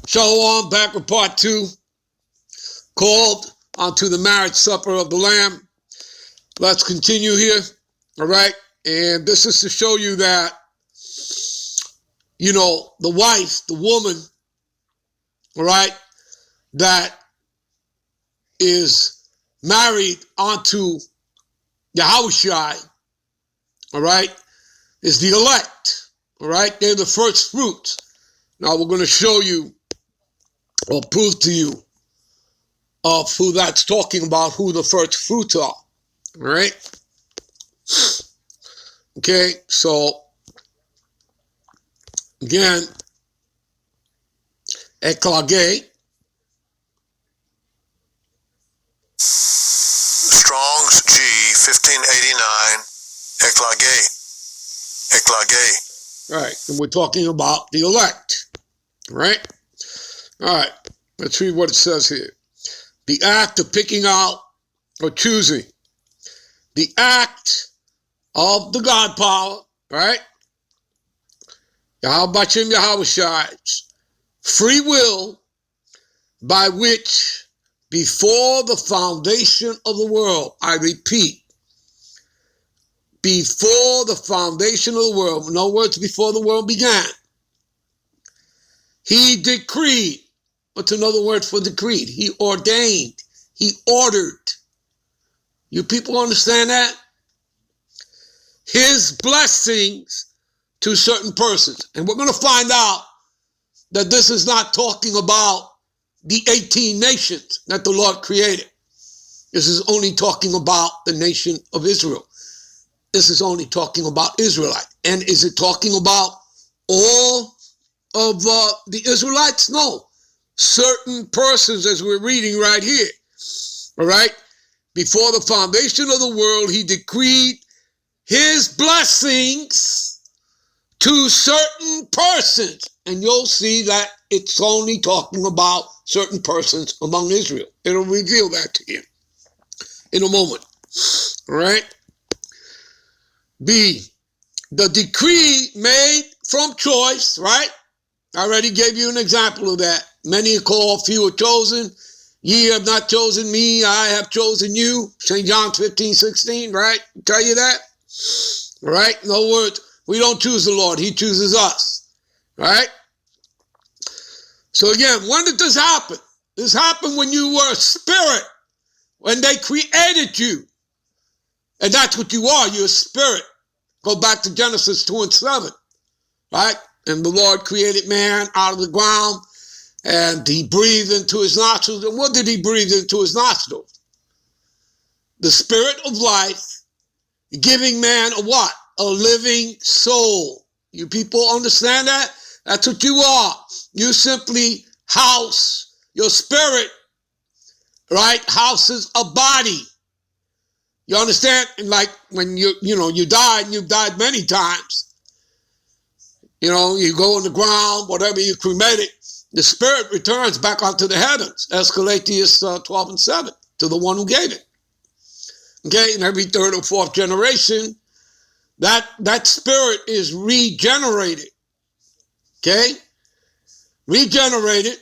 Shalom, back with part 2, called onto the marriage supper of the Lamb. Let's continue here, all right? And this is to show you that, the wife, the woman, all right, that is married onto Yahawashi, all right, is the elect, all right? They're the first fruits. Now we're going to show you or prove to you of who that's talking about, who the first fruits are, all right? Okay, so again, eklage. Strong's G 1589, eklage. Right, and we're talking about the elect, right? All right, let's read what it says here. The act of picking out or choosing. The act of the God power, right? Yahawashi's free will by which before the foundation of the world, I repeat, before the foundation of the world, in other words, before the world began, he decreed. What's another word for decreed? He ordained. He ordered. You people understand that? His blessings to certain persons. And we're going to find out that this is not talking about the 18 nations that the Lord created. This is only talking about the nation of Israel. This is only talking about Israelite. And is it talking about all of the Israelites? No. Certain persons, as we're reading right here, all right? Before the foundation of the world, he decreed his blessings to certain persons. And you'll see that it's only talking about certain persons among Israel. It'll reveal that to you in a moment, all right? B, the decree made from choice, right? I already gave you an example of that. Many are called, few are chosen. Ye have not chosen me, I have chosen you. St. John 15:16, right? Tell you that? All right? In other words, we don't choose the Lord. He chooses us, right? So again, when did this happen? This happened when you were a spirit, when they created you. And that's what you are. You're a spirit. Go back to Genesis 2:7, right? And the Lord created man out of the ground, and he breathed into his nostrils. And what did he breathe into his nostrils? The spirit of life, giving man a what? A living soul. You people understand that? That's what you are. You simply house, your spirit, right, houses a body. You understand? And like when you died, and you've died many times. You go in the ground, whatever you cremated, the spirit returns back onto the heavens. Escalatius 12:7, to the one who gave it. Okay, and every third or fourth generation, that spirit is regenerated. Okay? Regenerated,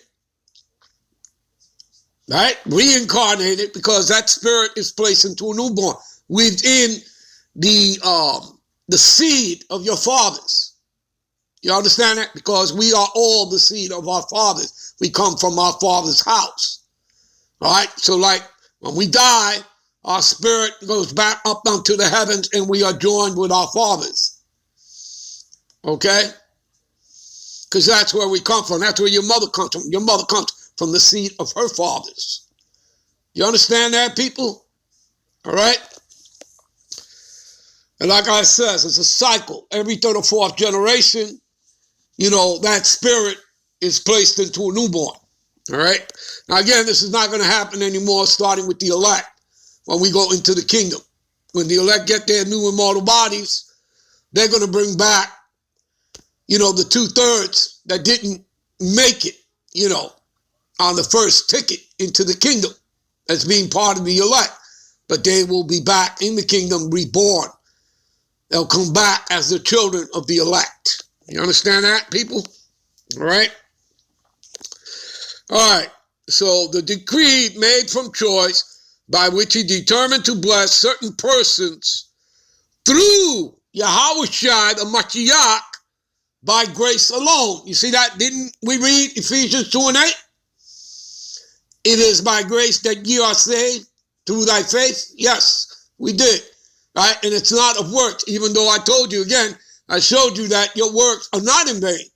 right? Reincarnated, because that spirit is placed into a newborn within the seed of your fathers. You understand that? Because we are all the seed of our fathers. We come from our father's house. All right? So like when we die, our spirit goes back up unto the heavens and we are joined with our fathers. Okay? Because that's where we come from. That's where your mother comes from. Your mother comes from the seed of her fathers. You understand that, people? All right? And like I said, it's a cycle. Every third or fourth generation, that spirit is placed into a newborn. All right? Now, again, this is not going to happen anymore starting with the elect when we go into the kingdom. When the elect get their new immortal bodies, they're going to bring back, the 2/3 that didn't make it, on the first ticket into the kingdom as being part of the elect. But they will be back in the kingdom reborn. They'll come back as the children of the elect. You understand that, people? All right? All right. So the decree made from choice by which he determined to bless certain persons through Yahawashi, the Mashiach, by grace alone. You see that? Didn't we read Ephesians 2:8? It is by grace that ye are saved through thy faith. Yes, we did. Right? And it's not of works, even though I told you again, I showed you that your works are not in vain.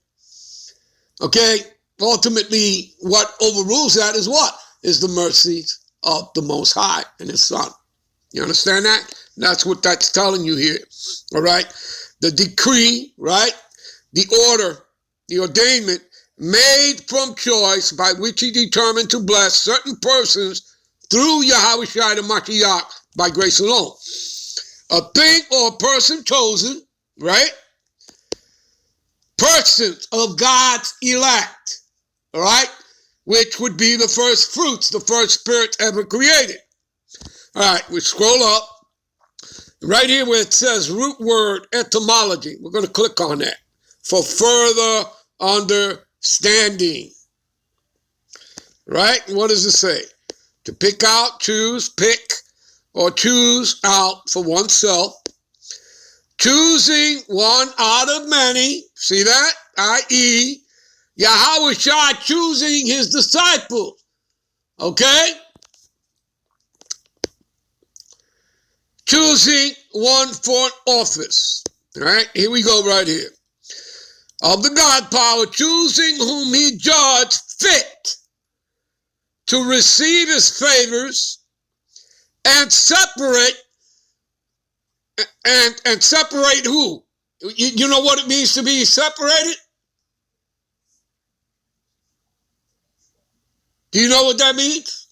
Okay? Ultimately, what overrules that is what? Is the mercies of the Most High and His Son. You understand that? That's what that's telling you here. All right? The decree, right? The order, the ordainment made from choice by which he determined to bless certain persons through Yahawashi the Mashiach by grace alone. A thing or a person chosen, right? Persons of God's elect, all right? Which would be the first fruits, the first spirit ever created. All right, we scroll up. Right here where it says root word etymology, we're going to click on that for further understanding. Right? What does it say? To pick out, choose, pick, or choose out for oneself. Choosing one out of many. See that? I.e., Yahawashi choosing his disciples. Okay? Choosing one for an office. All right? Here we go right here. Of the God power, choosing whom he judged fit to receive his favors and separate, and separate who? You know what it means to be separated? Do you know what that means?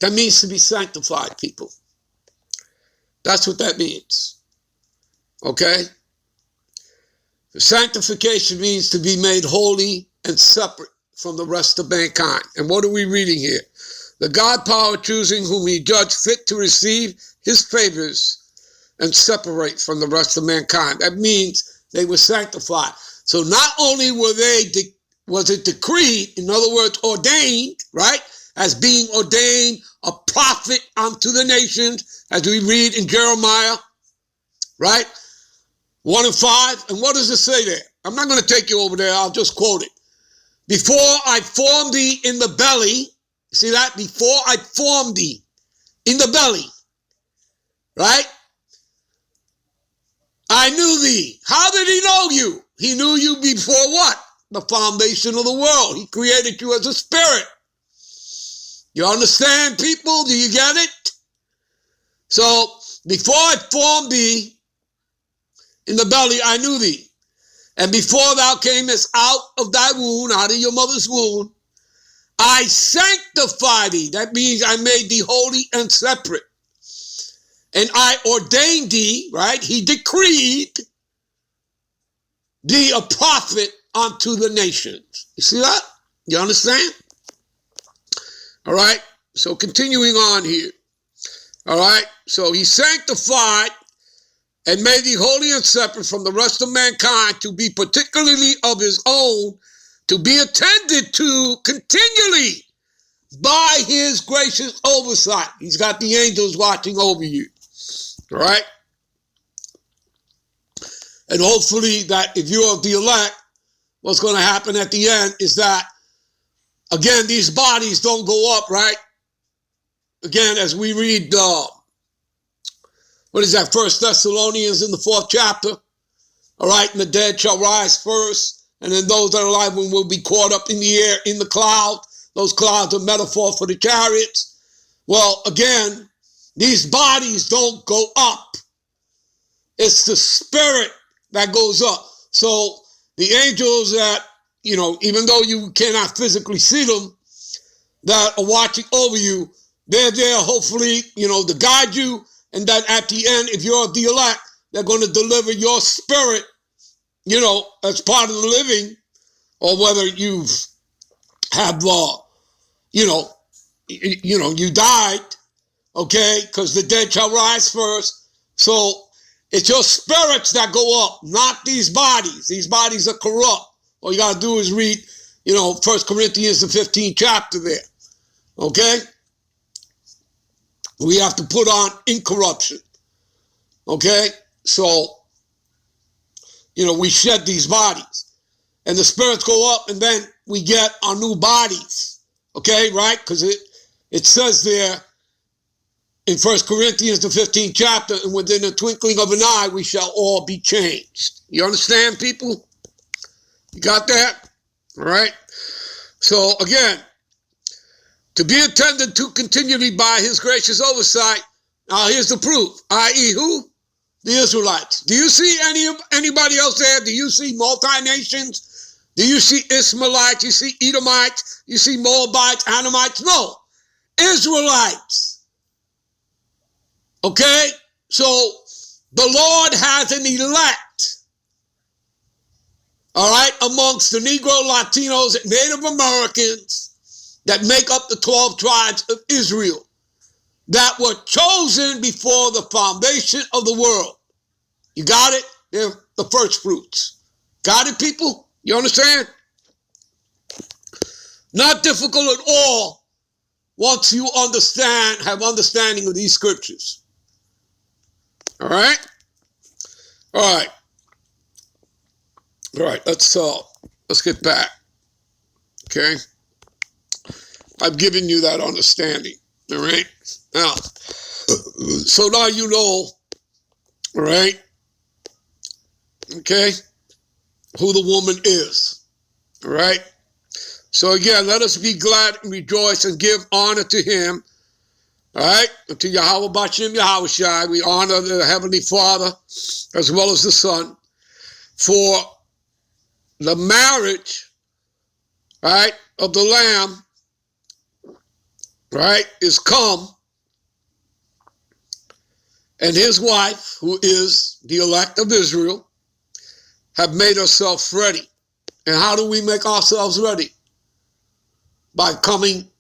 That means to be sanctified, people. That's what that means. Okay? Sanctification means to be made holy and separate from the rest of mankind. And what are we reading here? The God power choosing whom he judged fit to receive his favors and separate from the rest of mankind. That means they were sanctified. So not only were they, was it decreed, in other words, ordained, right? As being ordained a prophet unto the nations, as we read in Jeremiah, right? 1 and 5. And what does it say there? I'm not going to take you over there. I'll just quote it. Before I formed thee in the belly, see that? Before I formed thee in the belly, right? I knew thee. How did he know you? He knew you before what? The foundation of the world. He created you as a spirit. You understand, people? Do you get it? So, before I formed thee in the belly, I knew thee. And before thou camest out of thy womb, out of your mother's womb, I sanctified thee. That means I made thee holy and separate. And I ordained thee, right? He decreed thee a prophet unto the nations. You see that? You understand? All right. So continuing on here. All right. So he sanctified and made thee holy and separate from the rest of mankind to be particularly of his own, to be attended to continually by his gracious oversight. He's got the angels watching over you. All right? And hopefully that if you're of the elect, what's going to happen at the end is that, again, these bodies don't go up, right? Again, as we read, what is that, 1 Thessalonians in the 4th chapter? All right, and the dead shall rise first, and then those that are alive will be caught up in the air, in the cloud. Those clouds are metaphor for the chariots. Well, again, these bodies don't go up. It's the spirit that goes up. So the angels that, even though you cannot physically see them, that are watching over you, they're there hopefully, to guide you. And that at the end, if you're of the elect, they're going to deliver your spirit, as part of the living, or whether you have, you died, okay, because the dead shall rise first. So It's your spirits that go up, not these bodies. These bodies are corrupt. All you got to do is read, 1 Corinthians, the 15th chapter there. Okay? We have to put on incorruption. Okay? So, we shed these bodies. And the spirits go up, and then we get our new bodies. Okay, right? Because it says there in 1 Corinthians, the 15th chapter, and within the twinkling of an eye, we shall all be changed. You understand, people? You got that? All right? So, again, to be attended to continually by his gracious oversight. Now, here's the proof, i.e. who? The Israelites. Do you see anybody else there? Do you see multi-nations? Do you see Ishmaelites? You see Edomites? You see Moabites, Ammonites? No. Israelites. Okay? So, the Lord has an elect, all right, amongst the Negro, Latinos, and Native Americans that make up the 12 tribes of Israel that were chosen before the foundation of the world. You got it? They're the first fruits. Got it, people? You understand? Not difficult at all once you have understanding of these scriptures. All right? All right. All right, let's get back. Okay? I've given you that understanding. All right? Now, so now you know, all right? Okay? Who the woman is. All right? So again, let us be glad and rejoice and give honor to him. All right? And to Yahawashi and Yahawashi, we honor the Heavenly Father as well as the Son for the marriage, right, of the Lamb, right, is come, and his wife, who is the elect of Israel, have made herself ready. And how do we make ourselves ready? By coming,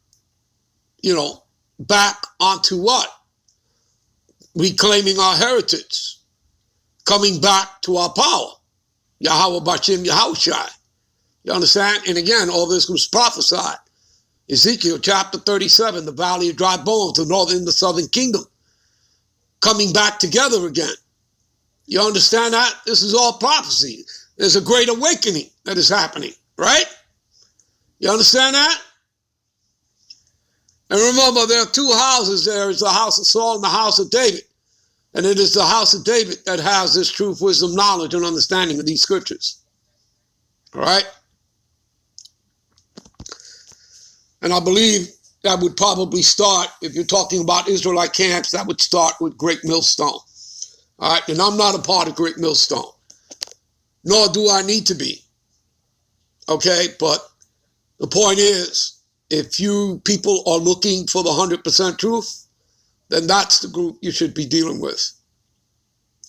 back onto what? Reclaiming our heritage. Coming back to our power. Yahawashi, Yahawashi. You understand? And again, all this was prophesied. Ezekiel chapter 37, the valley of dry bones, the northern and the southern kingdom. Coming back together again. You understand that? This is all prophecy. There's a great awakening that is happening, right? You understand that? And remember, there are two houses. There is the house of Saul and the house of David. And it is the house of David that has this truth, wisdom, knowledge, and understanding of these scriptures. All right? And I believe that would probably start, if you're talking about Israelite camps, that would start with Great Millstone. All right? And I'm not a part of Great Millstone. Nor do I need to be. Okay? But the point is, if you people are looking for the 100% truth, then that's the group you should be dealing with.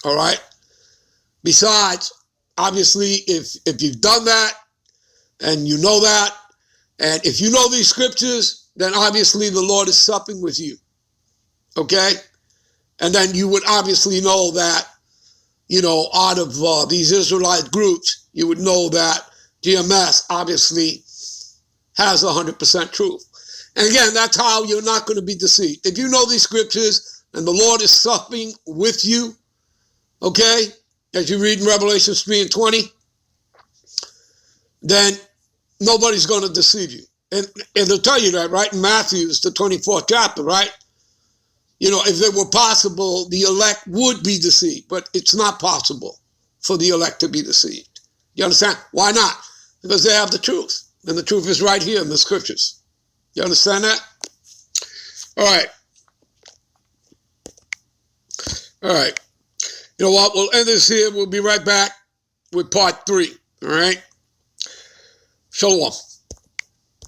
All right? Besides, obviously, if you've done that, and you know that, and if you know these scriptures, then obviously the Lord is supping with you. Okay? And then you would obviously know that, out of these Israelite groups, you would know that GMS obviously has 100% truth. And again, that's how you're not going to be deceived. If you know these scriptures and the Lord is supping with you, okay, as you read in Revelation 3 and 20, then nobody's going to deceive you. And they'll tell you that, right? In Matthew's, the 24th chapter, right? If it were possible, the elect would be deceived, but it's not possible for the elect to be deceived. You understand? Why not? Because they have the truth. And the truth is right here in the scriptures. You understand that? All right. All right. You know what? We'll end this here. We'll be right back with part 3. All right? Shalom.